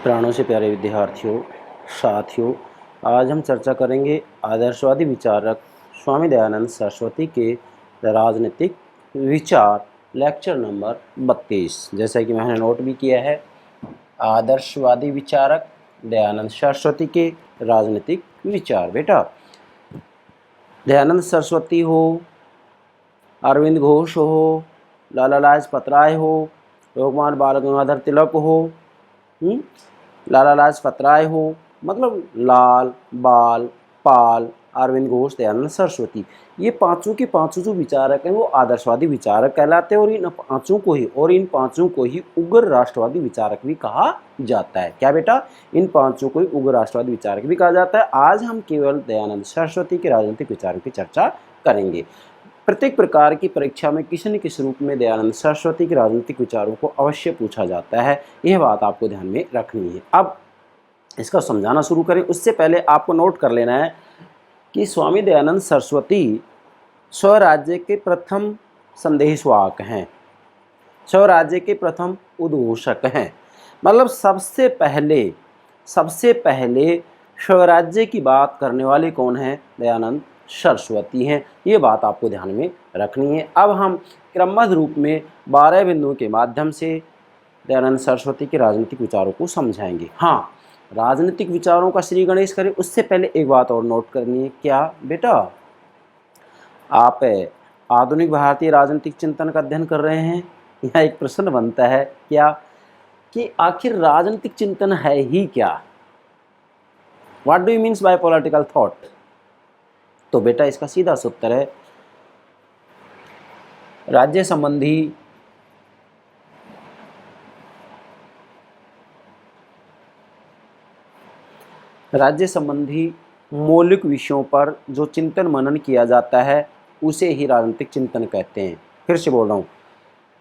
प्राणों से प्यारे विद्यार्थियों, साथियों, आज हम चर्चा करेंगे आदर्शवादी विचारक स्वामी दयानंद सरस्वती के राजनीतिक विचार, लेक्चर नंबर 32। जैसा कि मैंने नोट भी किया है, आदर्शवादी विचारक दयानंद सरस्वती के राजनीतिक विचार। बेटा, दयानंद सरस्वती हो, अरविंद घोष हो, लाला लाजपत राय हो, लोकमान्य बाल गंगाधर तिलक हो, लाला लाजपत राय हो, मतलब लाल, बाल, पाल, अरविंद घोष, दयानंद सरस्वती, ये पांचों के पांचों जो विचारक हैं वो आदर्शवादी विचारक कहलाते हैं। और इन पांचों को ही उग्र राष्ट्रवादी विचारक भी कहा जाता है। क्या बेटा? इन पांचों को ही उग्र राष्ट्रवादी विचारक भी कहा जाता है। आज हम केवल दयानंद सरस्वती के राजनीतिक विचारों की चर्चा करेंगे। प्रत्येक प्रकार की परीक्षा में किसी न किसी रूप में दयानंद सरस्वती के राजनीतिक विचारों को अवश्य पूछा जाता है। यह बात आपको ध्यान में रखनी है। अब इसका समझाना शुरू करें उससे पहले आपको नोट कर लेना है कि स्वामी दयानंद सरस्वती स्वराज्य के प्रथम संदेशवाहक हैं, स्वराज्य के प्रथम उद्घोषक हैं। मतलब सबसे पहले स्वराज्य की बात करने वाले कौन हैं? दयानंद सरस्वती हैं। ये बात आपको ध्यान में रखनी है। अब हम क्रमबद्ध रूप में 12 बिंदुओं के माध्यम से दयानंद सरस्वती के राजनीतिक विचारों को समझाएंगे। हाँ, राजनीतिक विचारों का श्री गणेश करें उससे पहले एक बात और नोट करनी है। क्या बेटा? आप आधुनिक भारतीय राजनीतिक चिंतन का अध्ययन कर रहे हैं। यहाँ एक प्रश्न बनता है क्या कि आखिर राजनीतिक चिंतन है ही क्या? What do you means by political thought? तो बेटा इसका सीधा सा उत्तर है राज्य संबंधी मौलिक विषयों पर जो चिंतन मनन किया जाता है उसे ही राजनीतिक चिंतन कहते हैं। फिर से बोल रहा हूँ,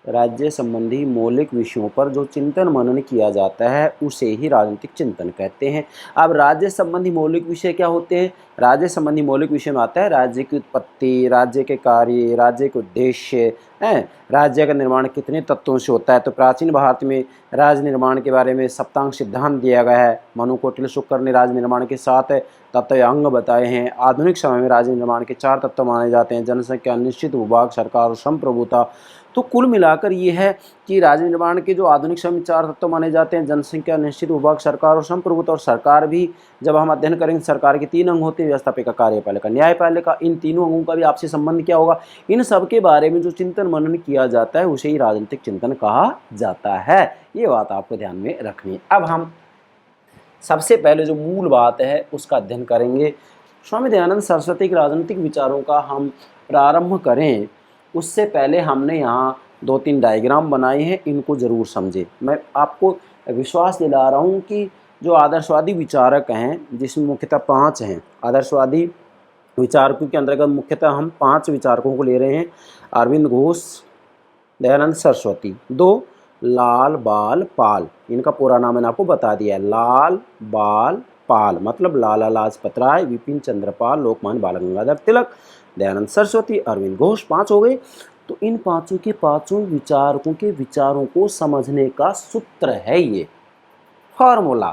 राज्य संबंधी मौलिक विषयों पर जो चिंतन मनन किया जाता है उसे ही राजनीतिक चिंतन कहते हैं। अब राज्य संबंधी मौलिक विषय क्या होते हैं? राज्य संबंधी मौलिक विषय में आता है राज्य की उत्पत्ति, राज्य के कार्य, राज्य के उद्देश्य, राज्य का निर्माण कितने तत्वों से होता है। तो प्राचीन भारत में राज्य निर्माण के बारे में सप्तांग सिद्धांत दिया गया है। मनु कौटिल्य शुक्र ने राज्य निर्माण के 7 तत्व या अंग बताए हैं। आधुनिक समय में राज्य निर्माण के 4 तत्व माने जाते हैं: जनसंख्या, निश्चित भूभाग, सरकार और संप्रभुता। तो कुल मिलाकर ये है कि राज्य निर्माण के जो आधुनिक समय में 4 तत्व माने जाते हैं: जनसंख्या, निश्चित भूभाग, सरकार और संप्रभुता। और सरकार भी जब हम अध्ययन करेंगे, सरकार के 3 अंग होते हैं: व्यवस्थापिका, कार्यपालिका, न्यायपालिका। इन तीनों अंगों का भी आपसे संबंध क्या होगा? इन सब के बारे में जो चिंतन मनन किया जाता है उसे ही राजनीतिक चिंतन कहा जाता है। ये बात आपको ध्यान में रखनी है। अब हम सबसे पहले जो मूल बात है उसका अध्ययन करेंगे। स्वामी दयानंद सरस्वती के राजनीतिक विचारों का हम प्रारंभ करें उससे पहले हमने यहाँ 2-3 डायग्राम बनाए हैं, इनको ज़रूर समझें। मैं आपको विश्वास दिला रहा हूँ कि जो आदर्शवादी विचारक हैं, जिसमें मुख्यतः 5 हैं, आदर्शवादी विचारकों के अंतर्गत मुख्यतः हम 5 विचारकों को ले रहे हैं: अरविंद घोष, दयानंद सरस्वती। 2 लाल, बाल, पाल। इनका पूरा नाम मैंने आपको बता दिया है, लाल, बाल, पाल, मतलब लाला लाजपत राय, विपिन चंद्र पाल, लोकमान्य बाल गंगाधर तिलक, दयानंद सरस्वती, अरविंद घोष। 5 हो गए। तो इन पांचों के पांचों विचारकों के विचारों को समझने का सूत्र है ये फॉर्मूला।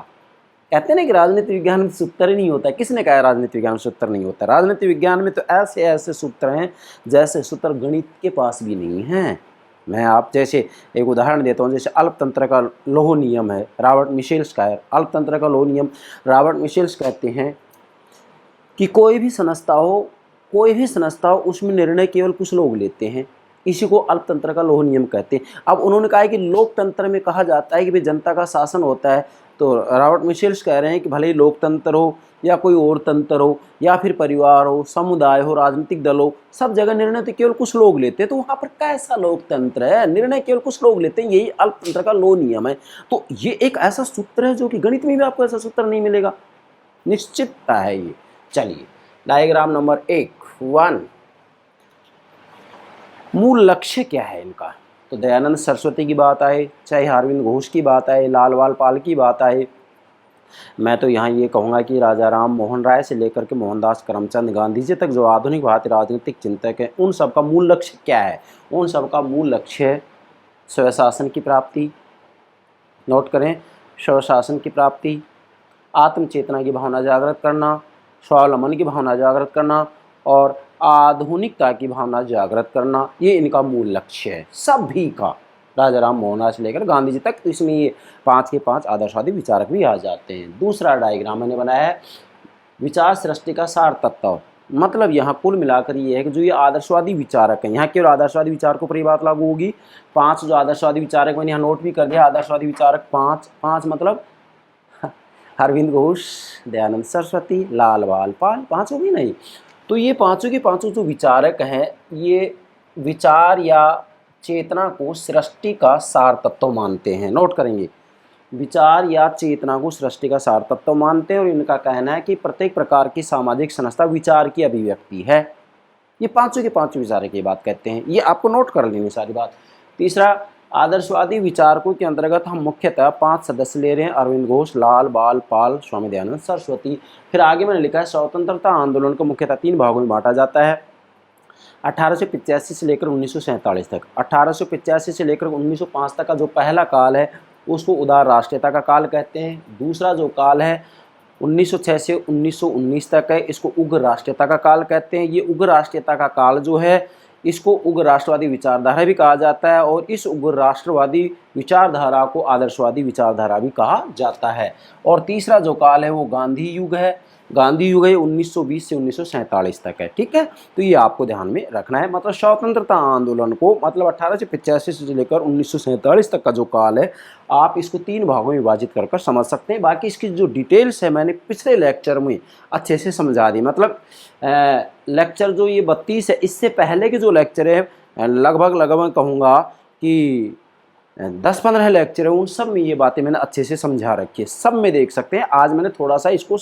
कहते हैं ना कि राजनीति विज्ञान में सूत्र ही नहीं होता है। किसने कहा राजनीति विज्ञान में सूत्र नहीं होता? राजनीति विज्ञान में तो ऐसे ऐसे सूत्र हैं जैसे सूत्र गणित के पास भी नहीं हैं। मैं आप जैसे एक उदाहरण देता हूँ, जैसे अल्पतंत्र का लोह नियम है, रॉबर्ट मिशेल्स का है। अल्पतंत्र का लोह नियम रॉबर्ट मिशेल्स कहते हैं कि कोई भी संस्था हो उसमें निर्णय केवल कुछ लोग लेते हैं, इसी को अल्पतंत्र का लोह नियम कहते हैं। अब उन्होंने कहा है कि लोकतंत्र में कहा जाता है कि भाई जनता का शासन होता है। तो रॉबर्ट मिशेल्स कह रहे हैं कि भले ही लोकतंत्र हो या कोई और तंत्र हो या फिर परिवार हो, समुदाय हो, राजनीतिक दल हो, सब जगह निर्णय तो केवल कुछ लोग लेते हैं। तो वहाँ पर कैसा लोकतंत्र है? निर्णय केवल कुछ लोग लेते हैं, यही अल्पतंत्र का लोह नियम है। तो ये एक ऐसा सूत्र है जो कि गणित में भी आपको ऐसा सूत्र नहीं मिलेगा, निश्चितता है ये। चलिए डायग्राम नंबर 1 मूल लक्ष्य क्या है इनका? तो दयानंद सरस्वती की बात आए, चाहे अरविंद घोष की बात आए, लाल बाल पाल की बात आए, मैं तो यहाँ ये कहूँगा कि राजा राम मोहन राय से लेकर के मोहनदास करमचंद गांधी जी तक जो आधुनिक भारतीय राजनीतिक चिंतक हैं, उन सब का मूल लक्ष्य क्या है? उन सब का मूल लक्ष्य है स्वशासन की प्राप्ति। नोट करें, स्वशासन की प्राप्ति, आत्मचेतना की भावना जागृत करना, स्वावलंबन की भावना जागृत करना और आधुनिकता की भावना जागृत करना, ये इनका मूल लक्ष्य है सभी का, राजा राम मोहन राय से लेकर गांधी जी तक। तो इसमें ये 5 के 5 आदर्शवादी विचारक भी आ जाते हैं। दूसरा डायग्राम मैंने बनाया है विचार सृष्टि का सार तत्व। मतलब यहाँ कुल मिलाकर ये है कि जो ये आदर्शवादी विचारक हैं, यहाँ केवल आदर्शवादी विचारकों पर ये बात लागू होगी। 5 जो आदर्शवादी विचारक मैंने यहाँ नोट भी कर दिया, आदर्शवादी विचारक 5 मतलब अरविंद घोष, दयानंद सरस्वती, लाल बाल पाल, 5 होगी नहीं। तो ये पांचों के पांचों जो विचारक हैं ये विचार या चेतना को सृष्टि का सार तत्व मानते हैं। नोट करेंगे, विचार या चेतना को सृष्टि का सार तत्व मानते हैं और इनका कहना है कि प्रत्येक प्रकार की सामाजिक संस्था विचार की अभिव्यक्ति है। ये पांचों के पांचों विचारक ये बात कहते हैं, ये आपको नोट कर लेनी सारी बात। तीसरा, आदर्शवादी विचारकों के अंतर्गत हम मुख्यतः 5 सदस्य ले रहे हैं, अरविंद घोष, लाल बाल पाल, स्वामी दयानंद सरस्वती। फिर आगे मैंने लिखा है स्वतंत्रता आंदोलन को मुख्यतः 3 भागों में बांटा जाता है, 1885 से लेकर 1947 तक। 1885 से लेकर 1905 तक का जो पहला काल है उसको उदार राष्ट्रीयता का काल कहते हैं। दूसरा जो काल है 1906 से 1919 तक है, इसको उग्र राष्ट्रीयता का काल कहते हैं। ये उग्र राष्ट्रीयता का काल जो है इसको उग्र राष्ट्रवादी विचारधारा भी कहा जाता है और इस उग्र राष्ट्रवादी विचारधारा को आदर्शवादी विचारधारा भी कहा जाता है। और तीसरा जो काल है वो गांधी युग है। गांधी युग है 1920 से 1947 तक है। ठीक है, तो ये आपको ध्यान में रखना है। मतलब स्वतंत्रता आंदोलन को मतलब 1885 से लेकर 1947 तक का जो काल है आप इसको 3 भागों में विभाजित कर समझ सकते हैं। बाकी इसकी जो डिटेल्स है मैंने पिछले लेक्चर में अच्छे से समझा दी। मतलब लेक्चर जो ये 32 है इससे पहले के जो लेक्चर है लगभग कहूँगा कि 10-15 लेक्चर है, उन सब में ये बातें मैंने अच्छे से समझा रखी है, सब में देख सकते हैं। आज मैंने थोड़ा सा इसको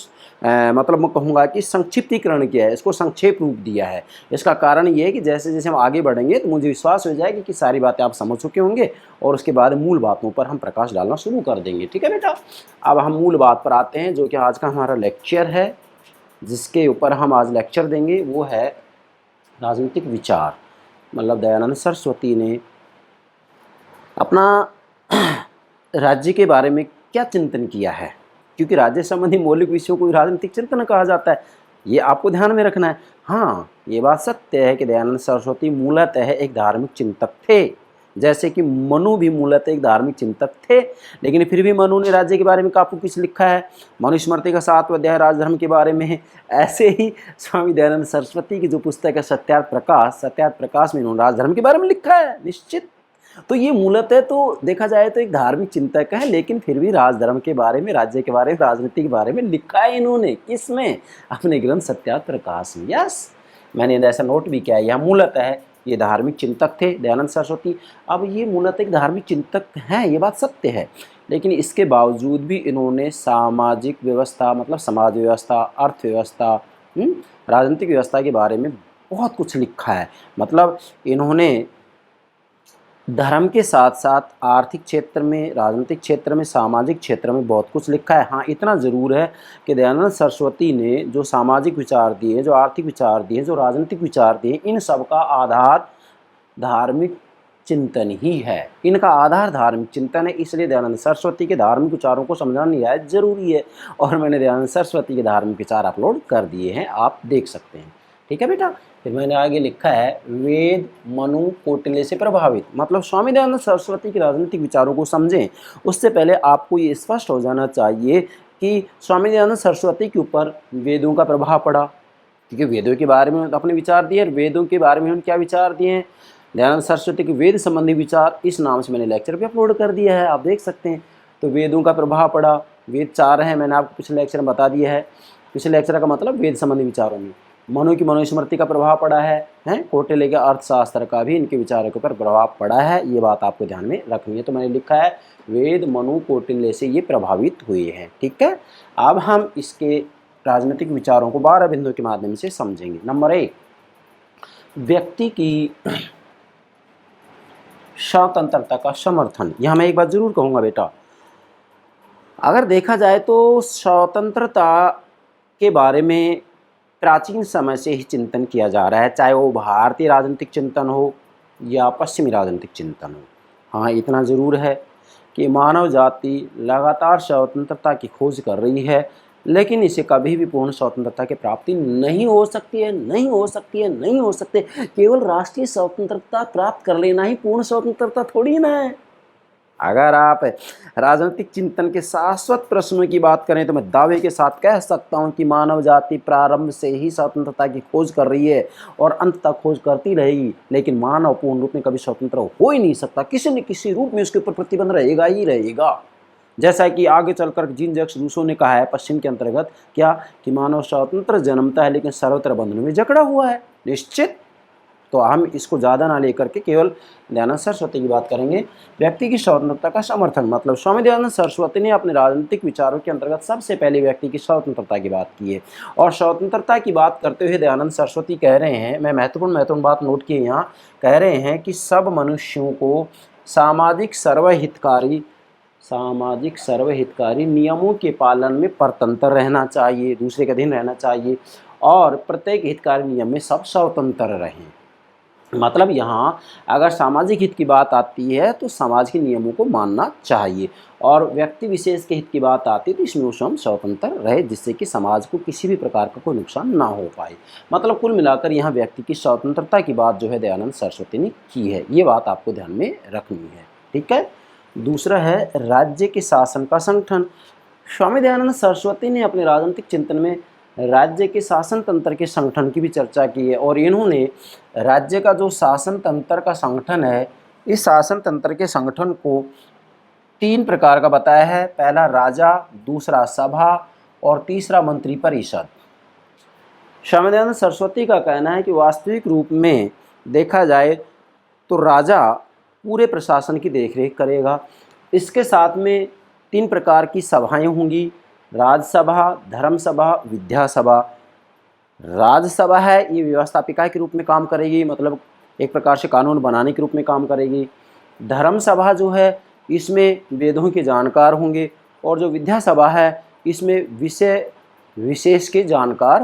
मतलब मैं कहूँगा कि संक्षिप्तीकरण किया है, इसको संक्षेप रूप दिया है। इसका कारण ये है कि जैसे जैसे हम आगे बढ़ेंगे तो मुझे विश्वास हो जाएगा कि सारी बातें आप समझ चुके होंगे और उसके बाद मूल बातों पर हम प्रकाश डालना शुरू कर देंगे। ठीक है बेटा, अब हम मूल बात पर आते हैं जो कि आज का हमारा लेक्चर है, जिसके ऊपर हम आज लेक्चर देंगे वो है राजनीतिक विचार। मतलब दयानंद सरस्वती ने अपना राज्य के बारे में क्या चिंतन किया है, क्योंकि राज्य संबंधी मौलिक विषयों को राजनीतिक चिंतन कहा जाता है, ये आपको ध्यान में रखना है। हाँ, ये बात सत्य है कि दयानंद सरस्वती मूलतः एक धार्मिक चिंतक थे, जैसे कि मनु भी मूलतः एक धार्मिक चिंतक थे, लेकिन फिर भी मनु ने राज्य के बारे में काफ़ी कुछ लिखा है। मनुस्मृति का 7वां अध्याय राजधर्म के बारे में है। ऐसे ही स्वामी दयानंद सरस्वती की जो पुस्तक है सत्यार्थ प्रकाश में इन्होंने राजधर्म के बारे में लिखा है निश्चित। तो ये मूलतः तो देखा जाए तो एक धार्मिक चिंतक है, लेकिन फिर भी राजधर्म के बारे में, राज्य के बारे में, राजनीति के बारे में लिखा है इन्होंने। किसमें? अपने ग्रंथ सत्यार्थ प्रकाश में। यस, मैंने ऐसा नोट भी किया है। यह मूलतः ये धार्मिक चिंतक थे दयानंद सरस्वती। अब ये मूलतः एक धार्मिक चिंतक हैं, ये बात सत्य है, लेकिन इसके बावजूद भी इन्होंने सामाजिक व्यवस्था मतलब समाज व्यवस्था, अर्थव्यवस्था, राजनीतिक व्यवस्था के बारे में बहुत कुछ लिखा है। मतलब इन्होंने धर्म के साथ साथ आर्थिक क्षेत्र में, राजनीतिक क्षेत्र में, सामाजिक क्षेत्र में बहुत कुछ लिखा है। हाँ, इतना ज़रूर है कि दयानंद सरस्वती ने जो सामाजिक विचार दिए, जो आर्थिक विचार दिए, जो राजनीतिक विचार दिए, इन सब का आधार धार्मिक चिंतन ही है। इनका आधार धार्मिक चिंतन है, इसलिए दयानंद सरस्वती के धार्मिक विचारों को समझना निहायत ज़रूरी है। और मैंने दयानंद सरस्वती के धार्मिक विचार अपलोड कर दिए हैं, आप देख सकते हैं। ठीक है बेटा, फिर मैंने आगे लिखा है वेद, मनु, कौटिल्य से प्रभावित। मतलब स्वामी दयानंद सरस्वती के राजनीतिक विचारों को समझें उससे पहले आपको ये स्पष्ट हो जाना चाहिए कि स्वामी दयानंद सरस्वती के ऊपर वेदों का प्रभाव पड़ा, क्योंकि वेदों के बारे में अपने विचार दिए। वेदों के बारे में उन्होंने क्या विचार दिए हैं? दयानंद सरस्वती के वेद संबंधी विचार, इस नाम से मैंने लेक्चर भी अपलोड कर दिया है, आप देख सकते हैं। तो वेदों का प्रभाव पड़ा, वेद 4 हैं, मैंने आपको पिछले लेक्चर में बता दिया है। पिछले लेक्चर का मतलब वेद संबंधी विचारों में मनु की मनुस्मृति का प्रभाव पड़ा है, कौटिल्य के अर्थशास्त्र का भी इनके विचारों के ऊपर प्रभाव पड़ा है। ये बात आपको ध्यान में रखनी है। तो मैंने लिखा है वेद, मनु, कौटिल्य से ये प्रभावित हुए हैं। ठीक है, अब हम इसके राजनीतिक विचारों को 12 बिंदुओं के माध्यम से समझेंगे। नंबर 1, व्यक्ति की स्वतंत्रता का समर्थन। यह मैं एक बात जरूर कहूँगा बेटा, अगर देखा जाए तो स्वतंत्रता के बारे में प्राचीन समय से ही चिंतन किया जा रहा है, चाहे वो भारतीय राजनीतिक चिंतन हो या पश्चिमी राजनीतिक चिंतन हो। हाँ, इतना ज़रूर है कि मानव जाति लगातार स्वतंत्रता की खोज कर रही है, लेकिन इसे कभी भी पूर्ण स्वतंत्रता की प्राप्ति नहीं हो सकती है, नहीं हो सकती है, नहीं हो सकती। केवल राष्ट्रीय स्वतंत्रता प्राप्त कर लेना ही पूर्ण स्वतंत्रता थोड़ी ना है। अगर आप राजनीतिक चिंतन के शाश्वत प्रश्नों की बात करें तो मैं दावे के साथ कह सकता हूं कि मानव जाति प्रारंभ से ही स्वतंत्रता की खोज कर रही है और अंत तक खोज करती रहेगी, लेकिन मानव पूर्ण रूप में कभी स्वतंत्र हो ही नहीं सकता। किसी न किसी रूप में उसके ऊपर प्रतिबंध रहेगा ही रहेगा। जैसा कि आगे चलकर जीन जैक्स रूसो ने कहा है पश्चिम के अंतर्गत, क्या कि मानव स्वतंत्र जन्मता है लेकिन सर्वत्र बंधनों में जकड़ा हुआ है। निश्चित। तो हम इसको ज़्यादा ना लेकर के केवल दयानंद सरस्वती की बात करेंगे। व्यक्ति की स्वतंत्रता का समर्थन, मतलब स्वामी दयानंद सरस्वती ने अपने राजनीतिक विचारों के अंतर्गत सबसे पहले व्यक्ति की स्वतंत्रता की बात की है। और स्वतंत्रता की बात करते हुए दयानंद सरस्वती कह रहे हैं, मैं महत्वपूर्ण बात नोट किए यहाँ, कह रहे हैं कि सब मनुष्यों को सामाजिक सर्वहितकारी नियमों के पालन में परतंत्र रहना चाहिए, दूसरे के अधीन रहना चाहिए, और प्रत्येक हितकारी नियम में सब स्वतंत्र रहें। मतलब यहाँ अगर सामाजिक हित की बात आती है तो समाज के नियमों को मानना चाहिए, और व्यक्ति विशेष के हित की बात आती है तो इसमें वो स्वयं स्वतंत्र रहे, जिससे कि समाज को किसी भी प्रकार का कोई नुकसान ना हो पाए। मतलब कुल मिलाकर यहाँ व्यक्ति की स्वतंत्रता की बात जो है दयानंद सरस्वती ने की है। ये बात आपको ध्यान में रखनी है, ठीक है। दूसरा है राज्य के शासन का संगठन। स्वामी दयानंद सरस्वती ने अपने राजनीतिक चिंतन में राज्य के शासन तंत्र के संगठन की भी चर्चा की है, और इन्होंने राज्य का जो शासन तंत्र का संगठन है, इस शासन तंत्र के संगठन को 3 प्रकार का बताया है। पहला राजा, दूसरा सभा, और तीसरा मंत्री परिषद। स्वामी दयानंद सरस्वती का कहना है कि वास्तविक रूप में देखा जाए तो राजा पूरे प्रशासन की देखरेख करेगा। इसके साथ में 3 प्रकार की सभाएं होंगी, राजसभा, धर्मसभा, विद्यासभा। राजसभा है ये व्यवस्थापिका के रूप में काम करेगी, मतलब एक प्रकार से कानून बनाने के रूप में काम करेगी। धर्मसभा जो है इसमें वेदों के जानकार होंगे, और जो विद्यासभा है इसमें विषय विशेष के जानकार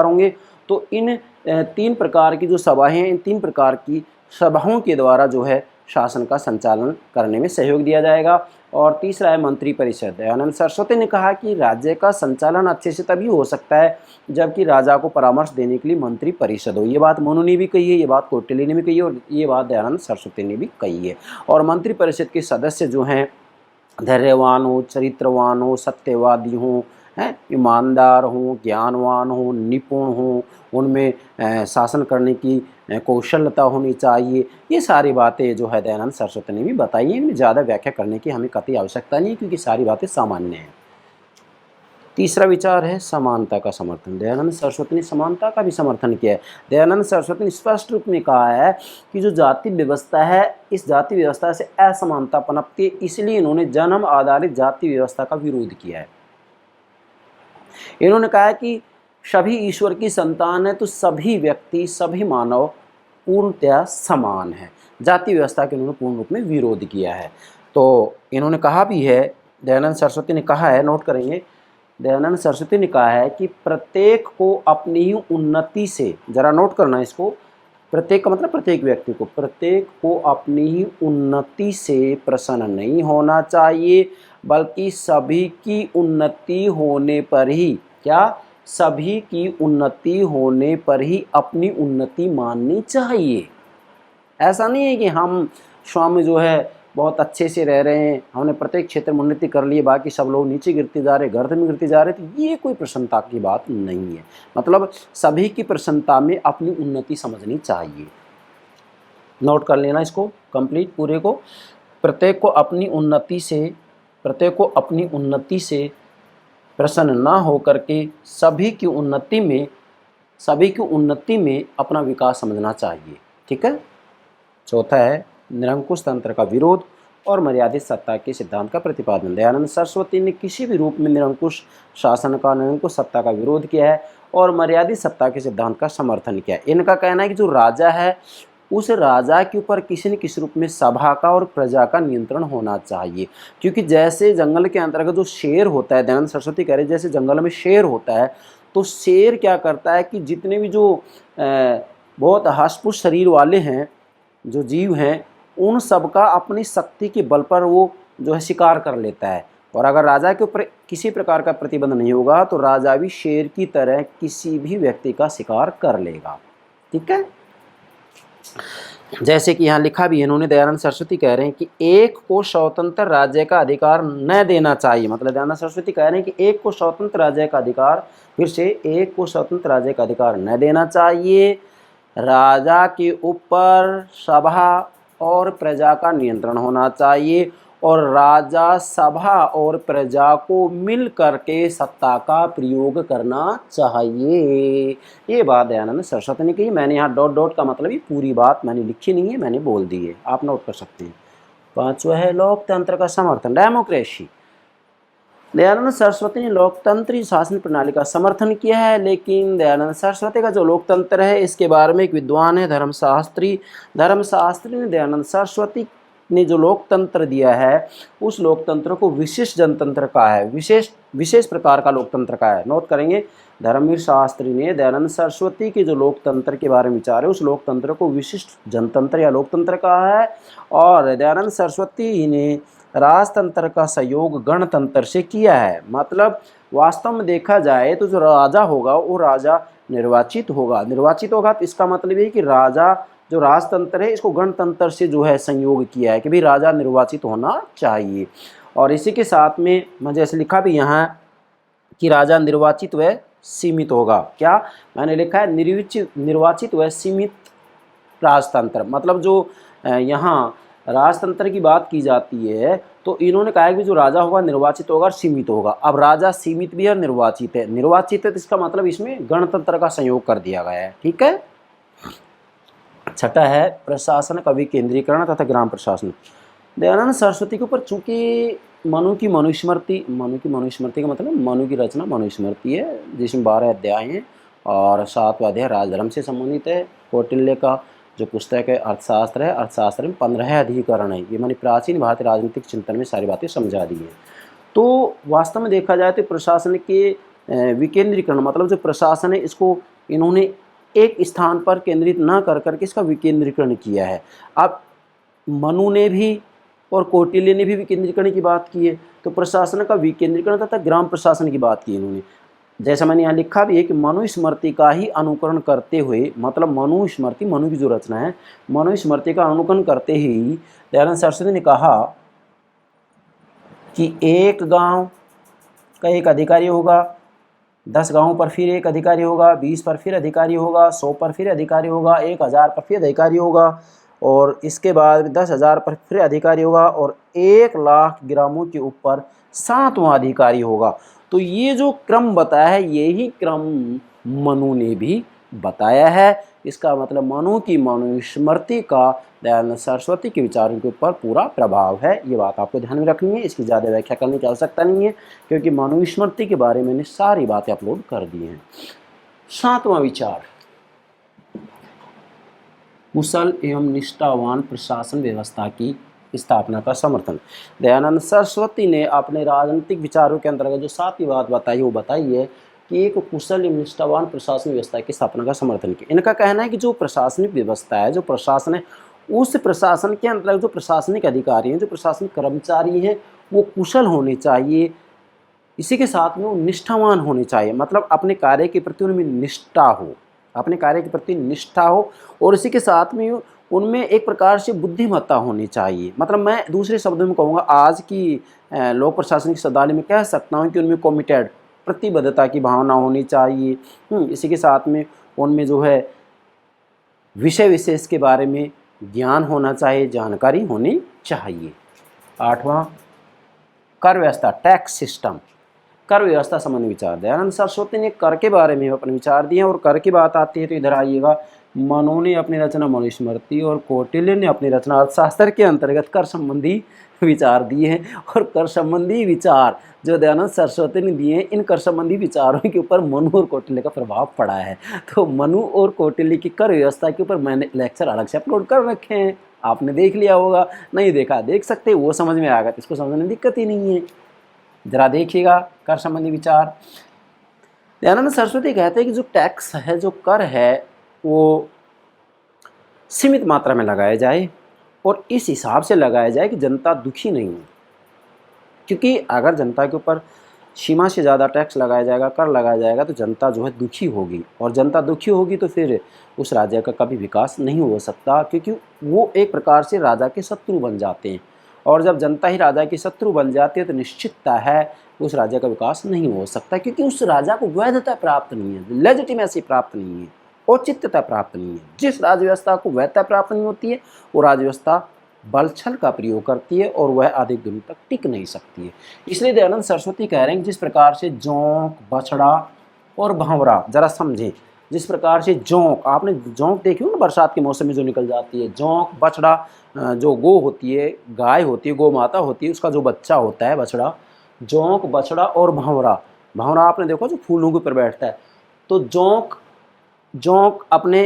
होंगे। तो इन 3 प्रकार की जो सभाएं हैं, इन 3 प्रकार की सभाओं के द्वारा जो है शासन का संचालन करने में सहयोग दिया जाएगा। और तीसरा है मंत्री परिषद। दयानंद सरस्वती ने कहा कि राज्य का संचालन अच्छे से तभी हो सकता है जबकि राजा को परामर्श देने के लिए मंत्री परिषद हो। ये बात मनु ने भी कही है, ये बात कौटिल्य ने भी कही है, और ये बात दयानंद सरस्वती ने भी कही है। और मंत्री परिषद के सदस्य जो हैं धैर्यवान हो, चरित्रवान हो, सत्यवादी हों, हैं, ईमानदार हों, ज्ञानवान हों, निपुण हों, उनमें शासन करने की कौशलता होनी चाहिए। ये सारी बातें जो है दयानंद सरस्वती ने भी बताई हैं। इनमें ज़्यादा व्याख्या करने की हमें कतई आवश्यकता नहीं है, क्योंकि सारी बातें सामान्य हैं। तीसरा विचार है समानता का समर्थन। दयानंद सरस्वती ने समानता का भी समर्थन किया है। दयानंद सरस्वती ने स्पष्ट रूप में कहा है कि जो जाति व्यवस्था है, इस जाति व्यवस्था से असमानता पनपती है, इसलिए इन्होंने जन्म आधारित जाति व्यवस्था का विरोध किया है। इन्होंने कहा कि सभी ईश्वर की संतान है, तो सभी व्यक्ति, सभी मानव पूर्णतया समान है। जाति व्यवस्था के उन्होंने पूर्ण रूप में विरोध किया है। तो इन्होंने कहा भी है, दयानंद सरस्वती ने कहा है, नोट करेंगे, दयानंद सरस्वती ने कहा है कि प्रत्येक को अपनी ही उन्नति से, जरा नोट करना इसको, प्रत्येक का मतलब प्रत्येक व्यक्ति को, प्रत्येक को अपनी ही उन्नति से प्रसन्न नहीं होना चाहिए, बल्कि सभी की उन्नति होने पर ही, क्या, सभी की उन्नति होने पर ही अपनी उन्नति माननी चाहिए। ऐसा नहीं है कि हम स्वामी जो है बहुत अच्छे से रह रहे हैं, हमने प्रत्येक क्षेत्र में उन्नति कर ली, बाकी सब लोग नीचे गिरते जा रहे, गर्त में गिरते जा रहे, तो ये कोई प्रसन्नता की बात नहीं है। मतलब सभी की प्रसन्नता में अपनी उन्नति समझनी चाहिए। नोट कर लेना इसको कंप्लीट पूरे को। प्रत्येक को अपनी उन्नति से प्रसन्न ना हो करके सभी की उन्नति में अपना विकास समझना चाहिए, ठीक है। चौथा है निरंकुश तंत्र का विरोध और मर्यादित सत्ता के सिद्धांत का प्रतिपादन। दयानंद सरस्वती ने किसी भी रूप में निरंकुश शासन का, निरंकुश सत्ता का विरोध किया है और मर्यादित सत्ता के सिद्धांत का समर्थन किया है। इनका कहना है कि जो राजा है, उस राजा के ऊपर किसी न किसी रूप में सभा का और प्रजा का नियंत्रण होना चाहिए। क्योंकि जैसे जंगल के अंतर्गत जो शेर होता है, दयानंद सरस्वती कह रहे जैसे जंगल में शेर होता है, तो शेर क्या करता है कि जितने भी जो बहुत हष्ट-पुष्ट शरीर वाले हैं, जो जीव हैं, उन सब का अपनी शक्ति के बल पर वो जो है शिकार कर लेता है। और अगर राजा के ऊपर किसी प्रकार का प्रतिबंध नहीं होगा तो राजा भी शेर की तरह किसी भी व्यक्ति का शिकार कर लेगा। ठीक है, जैसे कि यहाँ लिखा भी है, इन्होंने दयानंद सरस्वती कह रहे हैं कि एक को स्वतंत्र राज्य का अधिकार न देना चाहिए। मतलब दयानंद सरस्वती कह रहे हैं कि एक को स्वतंत्र राज्य का अधिकार, फिर से एक को स्वतंत्र राज्य का अधिकार न देना चाहिए। राजा के ऊपर सभा और प्रजा का नियंत्रण होना चाहिए और राजा सभा और प्रजा को मिल करके सत्ता का प्रयोग करना चाहिए। ये बात दयानंद सरस्वती ने कही। मैंने यहाँ डॉट डॉट का मतलब ही पूरी बात मैंने लिखी नहीं है, मैंने बोल दी है, आप नोट कर सकते हैं। पांचवा है लोकतंत्र का समर्थन, डेमोक्रेसी। दयानंद सरस्वती ने लोकतंत्री शासन प्रणाली का समर्थन किया है, लेकिन दयानंद सरस्वती का जो लोकतंत्र है इसके बारे में एक विद्वान है धर्मशास्त्री ने दयानंद सरस्वती ने जो लोकतंत्र दिया है उस लोकतंत्र को विशिष्ट जनतंत्र का है, विशेष प्रकार का लोकतंत्र का है। नोट करेंगे, धर्मवीर शास्त्री ने दयानंद सरस्वती के जो लोकतंत्र के बारे में विचार है उस लोकतंत्र को विशिष्ट जनतंत्र या लोकतंत्र कहा है। और दयानंद सरस्वती ने राजतंत्र का सहयोग गणतंत्र से किया है। मतलब वास्तव में देखा जाए तो जो राजा होगा वो राजा निर्वाचित होगा तो इसका मतलब ये कि राजा जो राजतंत्र है इसको गणतंत्र से जो है संयोग किया है कि भाई राजा निर्वाचित होना चाहिए। और इसी के साथ में मैं जैसे लिखा भी यहाँ कि राजा निर्वाचित व सीमित होगा। क्या मैंने लिखा है, निर्वाचित व सीमित राजतंत्र। मतलब जो यहाँ राजतंत्र की बात की जाती है तो इन्होंने कहा है कि जो राजा होगा निर्वाचित होगा और सीमित होगा। अब राजा सीमित भी है, निर्वाचित है तो इसका मतलब इसमें गणतंत्र का संयोग कर दिया गया है। ठीक है, छठा है प्रशासन का विकेंद्रीकरण तथा ग्राम प्रशासन। दयानंद सरस्वती के ऊपर चूंकि मनु की मनुस्मृति का मतलब मनु की रचना मनुस्मृति है जिसमें 12 अध्याय हैं और 7वां अध्याय राजधर्म से संबंधित है। कौटिल्य का जो पुस्तक है अर्थशास्त्र में 15 अधिकरण है। ये मानी प्राचीन भारतीय राजनीतिक चिंतन में सारी बातें समझा दी हैं। तो वास्तव में देखा जाए तो प्रशासन के विकेंद्रीकरण मतलब जो प्रशासन है इसको इन्होंने एक स्थान पर केंद्रित न कर करके इसका विकेंद्रीकरण किया है। अब मनु ने भी और कौटिल्य ने भी विकेंद्रीकरण की बात की है, तो प्रशासन का विकेंद्रीकरण तथा ग्राम प्रशासन की बात की इन्होंने। जैसा मैंने यहाँ लिखा भी है कि मनुस्मृति का ही अनुकरण करते हुए, मतलब मनुस्मृति मनु की जो रचना है मनुस्मृति का अनुकरण करते ही दयानंद सरस्वती ने कहा कि एक गांव का एक अधिकारी होगा, 10 गांवों पर फिर एक अधिकारी होगा, 20 पर फिर अधिकारी होगा, 100 पर फिर अधिकारी होगा, 1000 पर फिर अधिकारी होगा और इसके बाद 10,000 पर फिर अधिकारी होगा और 1 लाख ग्रामों के ऊपर 7वां अधिकारी होगा। तो ये जो क्रम बताया है यही क्रम मनु ने भी बताया है। इसका मतलब मनु की मनुस्मृति का दयानंद सरस्वती के विचारों के ऊपर पूरा प्रभाव है। ये बात आपको ध्यान में रखनी है, इसकी ज़्यादा व्याख्या करने की आवश्यकता नहीं है क्योंकि मनुस्मृति के बारे में मैंने सारी बातें अपलोड कर दी हैं। 7वां विचार, कुशल एवं निष्ठावान प्रशासन व्यवस्था की स्थापना का समर्थन। दयानंद सरस्वती ने अपने राजनीतिक विचारों के अंतर्गत जो 7वीं बात बताई वो बताई है कि एक कुशल एवं निष्ठावान प्रशासनिक व्यवस्था की स्थापना का समर्थन किया। इनका कहना है कि जो प्रशासनिक व्यवस्था है, जो प्रशासन है, उस प्रशासन के अंतर्गत जो प्रशासनिक अधिकारी हैं, जो प्रशासनिक कर्मचारी हैं, वो कुशल होने चाहिए। इसी के साथ में वो निष्ठावान होने चाहिए, मतलब अपने कार्य के प्रति उनमें निष्ठा हो, अपने कार्य के प्रति निष्ठा हो और इसी के साथ में उनमें एक प्रकार से बुद्धिमत्ता होनी चाहिए। मतलब मैं दूसरे शब्दों में कहूँगा आज की लोक प्रशासनिक शब्दावली में कह सकता हूँ कि उनमें कमिटेड प्रतिबद्धता की भावना होनी चाहिए। इसी के साथ में उनमें जो है विषय विशेष के बारे में ज्ञान होना चाहिए, जानकारी होनी चाहिए। 8वां कर व्यवस्था, टैक्स सिस्टम, कर व्यवस्था संबंधी विचार। दयानंद सरस्वती ने कर के बारे में अपने विचार दिए और कर की बात आती है तो इधर आइएगा, मनु ने अपनी रचना मनुस्मृति और कौटिल्य ने अपनी रचना अर्थशास्त्र के अंतर्गत कर संबंधी विचार दिए हैं। और कर संबंधी विचार जो दयानंद सरस्वती ने दिए हैं, इन कर संबंधी विचारों के ऊपर मनु और कौटिल्य का प्रभाव पड़ा है। तो मनु और कौटिल्य की कर व्यवस्था के ऊपर मैंने लेक्चर अलग से अपलोड कर रखे हैं, आपने देख लिया होगा, नहीं देखा देख सकते, वो समझ में आएगा, इसको समझने में दिक्कत ही नहीं है। जरा देखिएगा कर संबंधी विचार। दयानंद सरस्वती कहते हैं कि जो टैक्स है, जो कर है, वो सीमित मात्रा में लगाया जाए और इस हिसाब से लगाया जाए कि जनता दुखी नहीं हो। क्योंकि अगर जनता के ऊपर सीमा से ज़्यादा टैक्स लगाया जाएगा, कर लगाया जाएगा, तो जनता जो है दुखी होगी, और जनता दुखी होगी तो फिर उस राज्य का कभी विकास नहीं हो सकता, क्योंकि वो एक प्रकार से राजा के शत्रु बन जाते हैं। और जब जनता ही राजा की शत्रु बन जाती है तो निश्चितता है उस राज्य का विकास नहीं हो सकता, क्योंकि उस राजा को वैधता प्राप्त नहीं है, लेजिटिमेसी प्राप्त नहीं है, औचित्यता प्राप्त नहीं है। जिस राज्य व्यवस्था को वैधता प्राप्त नहीं होती है वो राज्य व्यवस्था बल छल का प्रयोग करती है और वह अधिक दिनों तक टिक नहीं सकती है। इसलिए दयानंद सरस्वती कह रहे हैं कि जिस प्रकार से जोंक, बछड़ा और भंवरा, जरा समझें, जिस प्रकार से जोंक, आपने जोंक देखी हो ना बरसात के मौसम में जो निकल जाती है, जोंक, बछड़ा, जो गो होती है, गाय होती है, गौ माता होती है, उसका जो बच्चा होता है बछड़ा, जोंक, बछड़ा और भंवरा। भंवरा आपने देखो जो फूलों के ऊपर बैठता है। तो जोंक अपने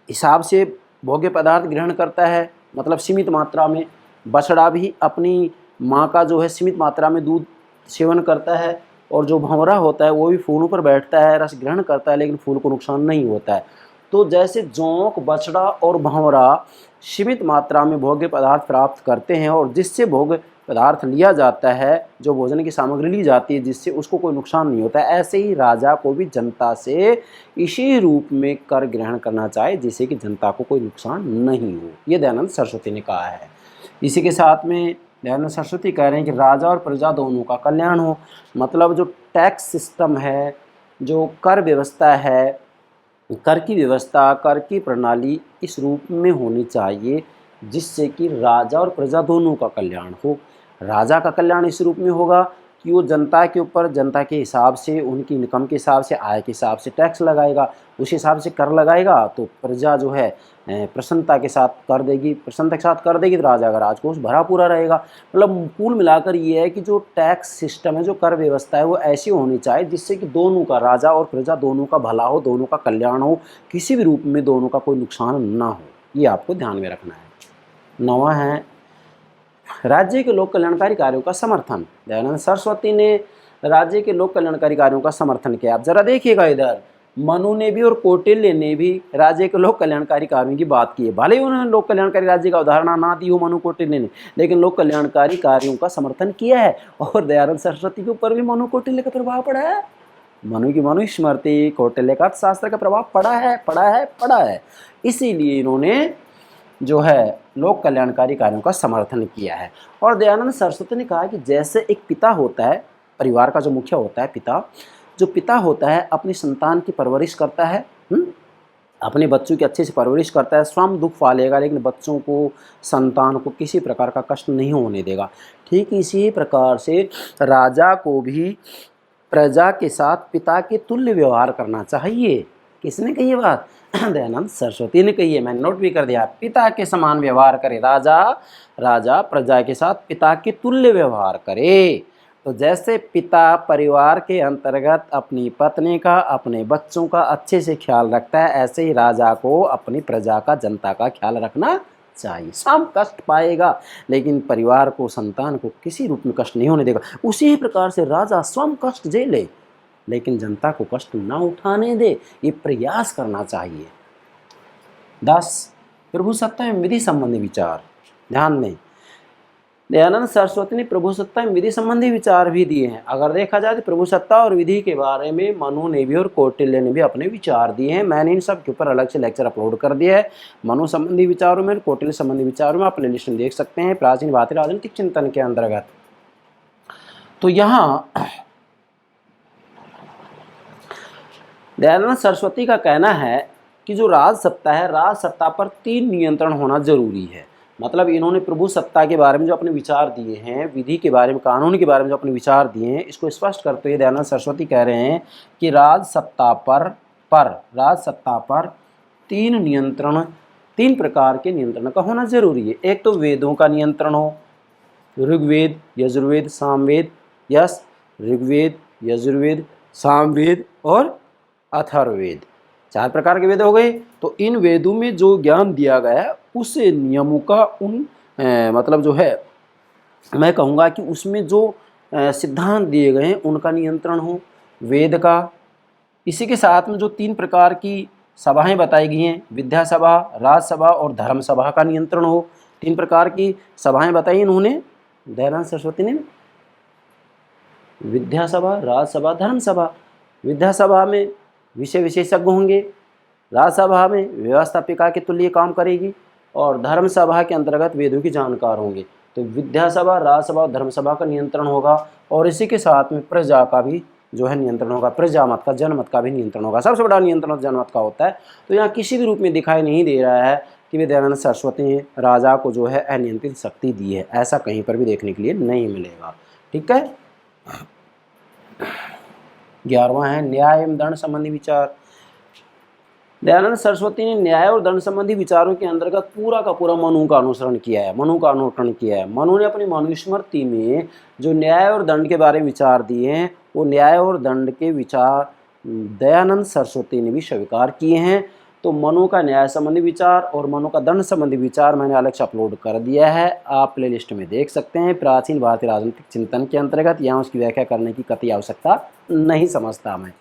हिसाब से भोग्य पदार्थ ग्रहण करता है, मतलब सीमित मात्रा में। बछड़ा भी अपनी माँ का जो है सीमित मात्रा में दूध सेवन करता है। और जो भंवरा होता है वो भी फूलों पर बैठता है, रस ग्रहण करता है, लेकिन फूल को नुकसान नहीं होता है। तो जैसे जोंक, बछड़ा और भंवरा सीमित मात्रा में भोग्य पदार्थ प्राप्त करते हैं और जिससे भोग्य पदार्थ लिया जाता है, जो भोजन की सामग्री ली जाती है जिससे उसको कोई नुकसान नहीं होता है, ऐसे ही राजा को भी जनता से इसी रूप में कर ग्रहण करना चाहिए जिससे कि जनता को कोई नुकसान नहीं हो। ये दयानंद सरस्वती ने कहा है। इसी के साथ में दयानंद सरस्वती कह रहे हैं कि राजा और प्रजा दोनों का कल्याण हो। मतलब जो टैक्स सिस्टम है, जो कर व्यवस्था है, कर की व्यवस्था, कर की प्रणाली इस रूप में होनी चाहिए जिससे कि राजा और प्रजा दोनों का कल्याण हो। राजा का कल्याण इस रूप में होगा कि वो जनता के ऊपर, जनता के हिसाब से, उनकी इनकम के हिसाब से, आय के हिसाब से टैक्स लगाएगा, उस हिसाब से कर लगाएगा, तो प्रजा जो है प्रसन्नता के साथ कर देगी, प्रसन्नता के साथ कर देगी तो राजा का राजकोष भरा पूरा रहेगा। मतलब कुल मिलाकर ये है कि जो टैक्स सिस्टम है, जो कर व्यवस्था है, वो ऐसी होनी चाहिए जिससे कि दोनों का, राजा और प्रजा दोनों का भला हो, दोनों का कल्याण हो, किसी भी रूप में दोनों का कोई नुकसान ना हो। ये आपको ध्यान में रखना है। 9वां है राज्य के लोक कल्याणकारी कार्यों का समर्थन। दयानंद सरस्वती ने राज्य के लोक कल्याणकारी कार्यों का समर्थन किया। आप जरा देखिएगा, इधर मनु ने भी और कौटिल्य ने भी राज्य के लोक कल्याणकारी कार्यों की बात की है। भले ही उन्होंने लोक कल्याणकारी राज्य का उदाहरण ना दी हो मनु कौटिल्य ने, लेकिन लोक कल्याणकारी कार्यों का समर्थन किया है। और दयानंद सरस्वती के ऊपर भी मनु कौटिल्य का प्रभाव पड़ा है। मनु की मनुस्मृति, कौटिल्य का अर्थशास्त्र का प्रभाव पड़ा है। इसीलिए इन्होंने जो है लोक कल्याणकारी कार्यों का समर्थन किया है। और दयानंद सरस्वती ने कहा कि जैसे एक पिता होता है, परिवार का जो मुखिया होता है, पिता, जो पिता होता है अपनी संतान की परवरिश करता है, अपने बच्चों की अच्छे से परवरिश करता है, स्वयं दुख पालेगा लेकिन बच्चों को, संतान को किसी प्रकार का कष्ट नहीं होने देगा। ठीक इसी प्रकार से राजा को भी प्रजा के साथ पिता के तुल्य व्यवहार करना चाहिए। किसने कही ये बात? दयानंद सरस्वती ने कही है, मैंने नोट भी कर दिया। पिता के समान व्यवहार करे राजा प्रजा के साथ पिता के तुल्य व्यवहार करे। तो जैसे पिता परिवार के अंतर्गत अपनी पत्नी का, अपने बच्चों का अच्छे से ख्याल रखता है, ऐसे ही राजा को अपनी प्रजा का, जनता का ख्याल रखना चाहिए। स्वयं कष्ट पाएगा लेकिन परिवार को, संतान को किसी रूप में कष्ट नहीं होने देगा। उसी प्रकार से राजा स्वयं कष्ट झेले लेकिन जनता को कष्ट ना उठाने दे, ये प्रयास करना चाहिए। 10 प्रभु सत्ता एवं विधि संबंधी विचार। ध्यान दें, दयानंद सरस्वती ने प्रभु सत्ता एवं विधि संबंधी विचार भी दिए हैं। अगर देखा जाए तो प्रभु सत्ता और विधि के बारे में मनु ने भी और कौटिल्य ने भी अपने विचार दिए हैं। मैंने इन सब के ऊपर अलग से लेक्चर अपलोड कर दिया है। मनु संबंधी विचारों में, कौटिल्य संबंधी विचारों में आप प्ले लिस्ट में देख सकते हैं, प्राचीन भारतीय राजनीतिक चिंतन के अंतर्गत। तो यहाँ दयानंद सरस्वती का कहना है कि जो राज सत्ता है, राज सत्ता पर 3 नियंत्रण होना जरूरी है। मतलब इन्होंने प्रभु सत्ता के बारे में जो अपने विचार दिए हैं, विधि के बारे में, कानून के बारे में जो अपने विचार दिए हैं, इसको स्पष्ट करते हुए दयानंद सरस्वती कह रहे हैं कि राज सत्ता पर 3 नियंत्रण, 3 प्रकार के नियंत्रण का होना जरूरी है। एक तो वेदों का नियंत्रण हो, ऋग्वेद, यजुर्वेद, सामवेद, ऋग्वेद, यजुर्वेद, सामवेद और अथर्ववेद, 4 प्रकार के वेद हो गए। तो इन वेदों में जो ज्ञान दिया गया है उस नियमों का, मतलब जो है, मैं कहूँगा कि उसमें जो सिद्धांत दिए गए हैं उनका नियंत्रण हो, वेद का। इसी के साथ में जो 3 प्रकार की सभाएं बताई गई हैं, विद्या सभा, राजसभा और धर्म सभा का नियंत्रण हो। 3 प्रकार की सभाएं बताई इन्होंने दयानंद सरस्वती ने। विद्या सभा, राजसभा, धर्म सभा। विद्या सभा में विषय विशेषज्ञ होंगे, राजसभा में व्यवस्थापिका के तुल्य काम करेगी और धर्म सभा के अंतर्गत वेदों की जानकार होंगे। तो विद्या सभा, राजसभा और धर्म सभा का नियंत्रण होगा और इसी के साथ में प्रजा का भी जो है नियंत्रण होगा, प्रजा मत का, जनमत का भी नियंत्रण होगा। सबसे बड़ा नियंत्रण जनमत का होता है। तो यहाँ किसी भी रूप में दिखाई नहीं दे रहा है कि वे दयानंद सरस्वती ने राजा को जो है अनियंत्रित शक्ति दी है, ऐसा कहीं पर भी देखने के लिए नहीं मिलेगा। ठीक है। 11वां है न्याय एवं दंड संबंधी विचार। दयानंद सरस्वती ने न्याय और दंड संबंधी विचारों के अंतर्गत पूरा का पूरा मनु का अनुसरण किया है, मनु का अनुकरण किया है। मनु ने अपनी मनुस्मृति में जो न्याय और दंड के बारे में विचार दिए हैं, वो न्याय और दंड के विचार दयानंद सरस्वती ने भी स्वीकार किए हैं। तो मनु का न्याय संबंधी विचार और मनु का दंड संबंधी विचार मैंने अलग से अपलोड कर दिया है, आप प्लेलिस्ट में देख सकते हैं। प्राचीन भारतीय राजनीतिक चिंतन के अंतर्गत यहाँ उसकी व्याख्या करने की कतई आवश्यकता नहीं समझता मैं।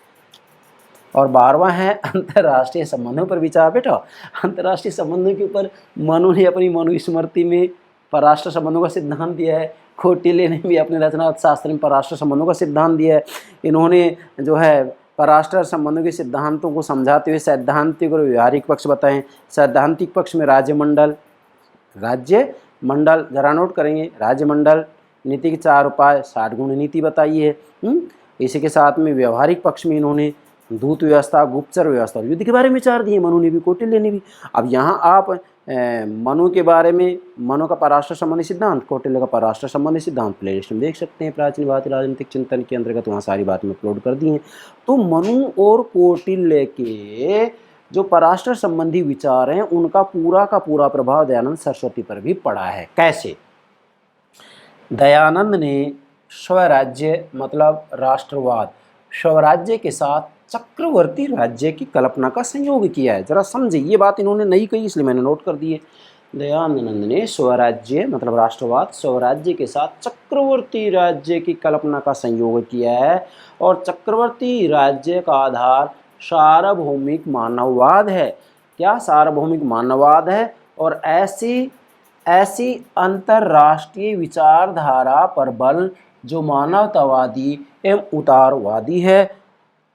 और 12वां है अंतर्राष्ट्रीय संबंधों पर विचार। बेटा अंतर्राष्ट्रीय संबंधों के ऊपर मनु ने अपनी मनुस्मृति में परराष्ट्र संबंधों का सिद्धांत दिया है। कौटिल्य ने भी अपने रचना शास्त्र में परराष्ट्र संबंधों का सिद्धांत दिया है। इन्होंने जो है परराष्ट्र संबंधों के सिद्धांतों को समझाते हुए सैद्धांतिक और व्यवहारिक पक्ष बताएं। सैद्धांतिक पक्ष में राज्य मंडल जरा नोट करेंगे, राज्य मंडल, नीति के 4 उपाय, 60 गुण नीति बताई है। इसी के साथ में व्यवहारिक पक्ष में इन्होंने दूत व्यवस्था, गुप्तचर व्यवस्था, युद्ध के बारे में विचार दिए मनु ने भी, कौटिल्य ने भी। अब यहाँ आप मनु के बारे में, मनु का परराष्ट्र संबंधी सिद्धांत, कौटिल्य का परराष्ट्र संबंधी सिद्धांत प्लेलिस्ट में देख सकते हैं। प्राचीन भारतीय राजनीतिक चिंतन के अंतर्गत वहाँ सारी बातें अपलोड कर दी हैं। तो मनु और कौटिल्य के जो परराष्ट्र संबंधी विचार हैं, उनका पूरा का पूरा प्रभाव दयानंद सरस्वती पर भी पड़ा है। कैसे? दयानंद ने स्वराज्य मतलब राष्ट्रवाद, स्वराज्य के साथ चक्रवर्ती राज्य की कल्पना का संयोग किया है। जरा समझे, ये बात इन्होंने नहीं कही इसलिए मैंने नोट कर दी है। दयानंद ने स्वराज्य मतलब राष्ट्रवाद, स्वराज्य के साथ चक्रवर्ती राज्य की कल्पना का संयोग किया है और चक्रवर्ती राज्य का आधार सार्वभौमिक मानववाद है। क्या? सार्वभौमिक मानववाद है। और ऐसी अंतरराष्ट्रीय विचारधारा पर बल जो मानवतावादी एवं उदारवादी है,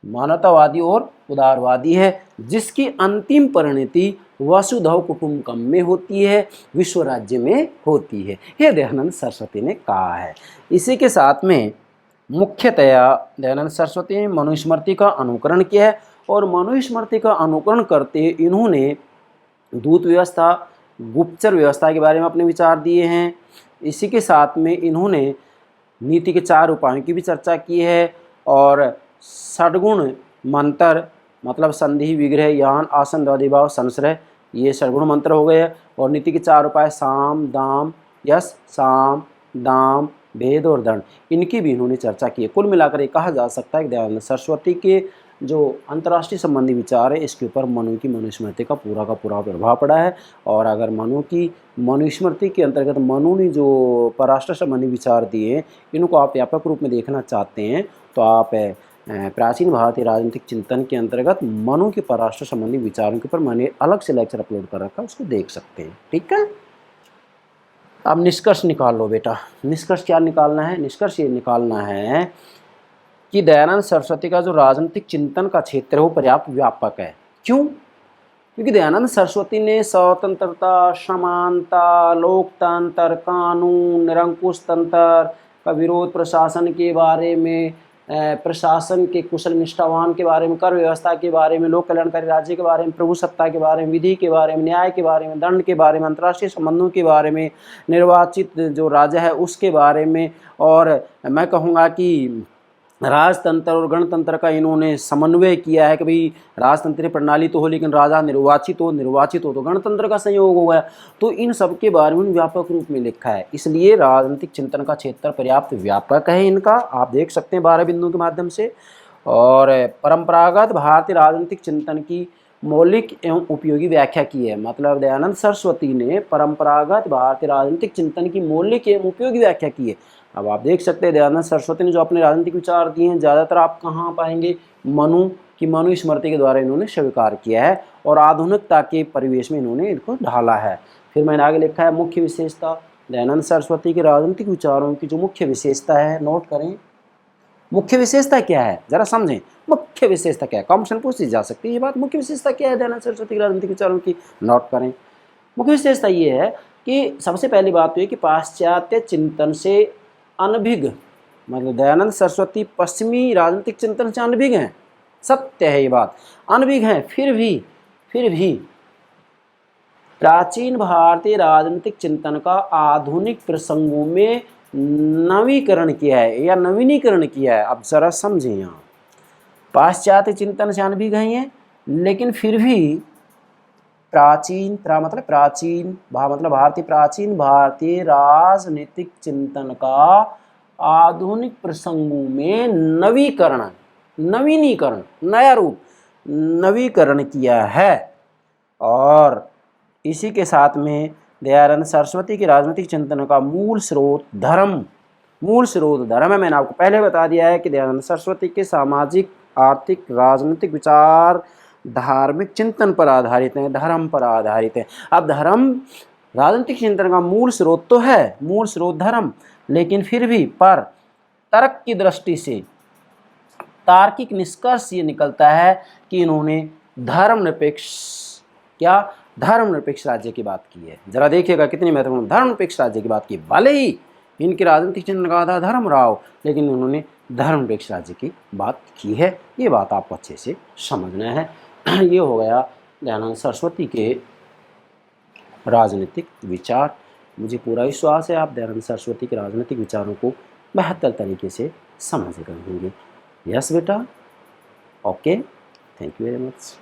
मानवतावादी और उदारवादी है, जिसकी अंतिम परिणति वसुधैव कुटुंबकम में होती है, विश्व राज्य में होती है। यह दयानंद सरस्वती ने कहा है। इसी के साथ में मुख्यतया दयानंद सरस्वती ने मनुस्मृति का अनुकरण किया है और मनुस्मृति का अनुकरण करते इन्होंने दूत व्यवस्था, गुप्तचर व्यवस्था के बारे में अपने विचार दिए हैं। इसी के साथ में इन्होंने नीति के 4 उपायों की भी चर्चा की है और षड्गुण मंत्र मतलब संधि, विग्रह, यान, आसन, द्वंद्विभाव, संश्रय, ये षड्गुण मंत्र हो गए। और नीति के 4 उपाय साम, दाम, यश, साम, दाम, भेद और दंड, इनकी भी इन्होंने चर्चा की है। कुल मिलाकर ये कहा जा सकता है कि दयानंद सरस्वती के जो अंतर्राष्ट्रीय संबंधी विचार है, इसके ऊपर मनु की मनुस्मृति का पूरा प्रभाव पड़ा है। और अगर मनु की मनुस्मृति के अंतर्गत मनु ने जो परराष्ट्र संबंधी विचार दिए हैं, इनको आप व्यापक रूप में देखना चाहते हैं तो आप प्राचीन भारतीय राजनीतिक चिंतन के अंतर्गत मनु के परराष्ट्र संबंधी विचारों के ऊपर मैंने अलग से लेक्चर अपलोड कर रखा है, उसको देख सकते हैं। ठीक है। अब निष्कर्ष निकाल लो बेटा। निष्कर्ष क्या निकालना है? निष्कर्ष ये निकालना है कि दयानंद सरस्वती का जो राजनीतिक चिंतन का क्षेत्र है वो पर्याप्त व्यापक है। क्यों? क्योंकि दयानंद सरस्वती ने स्वतंत्रता, समानता, लोकतंत्र, कानून, निरंकुश तंत्र का विरोध, प्रशासन के बारे में, प्रशासन के कुशल निष्ठावान के बारे में, कर व्यवस्था के बारे में, लोक कल्याणकारी राज्य के बारे में, प्रभु सत्ता के बारे में, विधि के बारे में, न्याय के बारे में, दंड के बारे में, अंतर्राष्ट्रीय संबंधों के बारे में, निर्वाचित जो राजा है उसके बारे में, और मैं कहूँगा कि राजतंत्र और गणतंत्र का इन्होंने समन्वय किया है कि भाई राजतंत्रीय प्रणाली तो हो लेकिन राजा निर्वाचित हो तो गणतंत्र का संयोग हो गया। तो इन सब के बारे में व्यापक रूप में लिखा है। इसलिए राजनीतिक चिंतन का क्षेत्र पर्याप्त व्यापक है इनका, आप देख सकते हैं 12 बिंदुओं के माध्यम से। और परंपरागत भारतीय राजनीतिक चिंतन की मौलिक एवं उपयोगी व्याख्या की है। मतलब दयानंद सरस्वती ने परंपरागत भारतीय राजनीतिक चिंतन की मौलिक एवं उपयोगी व्याख्या की है। अब आप देख सकते हैं दयानंद सरस्वती ने जो अपने राजनीतिक विचार दिए हैं, ज़्यादातर आप कहाँ पाएंगे? मनु की मनुस्मृति के द्वारा इन्होंने स्वीकार किया है और आधुनिकता के परिवेश में इन्होंने इनको ढाला है। फिर मैंने आगे लिखा है मुख्य विशेषता। दयानंद सरस्वती के राजनीतिक विचारों की जो मुख्य विशेषता है, नोट करें। मुख्य विशेषता क्या है, जरा समझें। मुख्य विशेषता क्या है, कॉम्पिटिशन पूछी जा सकती है ये बात। मुख्य विशेषता क्या है दयानंद सरस्वती के राजनीतिक विचारों की, नोट करें। मुख्य विशेषता ये है कि सबसे पहली बात तो ये कि पाश्चात्य चिंतन से अनभिज्ञ, मतलब दयानंद सरस्वती पश्चिमी राजनीतिक चिंतन से अनभिज्ञ हैं, सत्य है ये बात, अनभिज्ञ हैं, फिर भी प्राचीन भारतीय राजनीतिक चिंतन का आधुनिक प्रसंगों में नवीकरण किया है या नवीनीकरण किया है। अब जरा समझें, यहाँ पाश्चात्य चिंतन से अनभिज्ञ हैं, लेकिन फिर भी प्राचीन, मतलब प्राचीन, मतलब भारतीय राजनीतिक चिंतन का आधुनिक प्रसंगों में नवीनीकरण, नया रूप, नवीकरण किया है। और इसी के साथ में दयानंद सरस्वती के राजनीतिक चिंतन का मूल स्रोत धर्म है। मैंने आपको पहले बता दिया है कि दयानंद सरस्वती के सामाजिक, आर्थिक, राजनीतिक विचार धार्मिक चिंतन पर आधारित हैं, धर्म पर आधारित हैं। अब धर्म राजनीतिक चिंतन का मूल स्रोत तो है, मूल स्रोत धर्म, लेकिन फिर भी पर तर्क की दृष्टि से तार्किक निष्कर्ष ये निकलता है कि इन्होंने धर्मनिरपेक्ष राज्य की बात की है। जरा देखिएगा कितनी महत्वपूर्ण, धर्मनिरपेक्ष राज्य की बात की। भले ही इनके राजनीतिक चिंतन का आधार धर्म रहा हो, लेकिन इन्होंने धर्मनिरपेक्ष राज्य की बात की है। ये बात आपको अच्छे से समझना है। ये हो गया दयानंद सरस्वती के राजनीतिक विचार। मुझे पूरा विश्वास है आप दयानंद सरस्वती के राजनीतिक विचारों को बेहतर तरीके से समझ गए होंगे। यस बेटा, okay, thank you very much.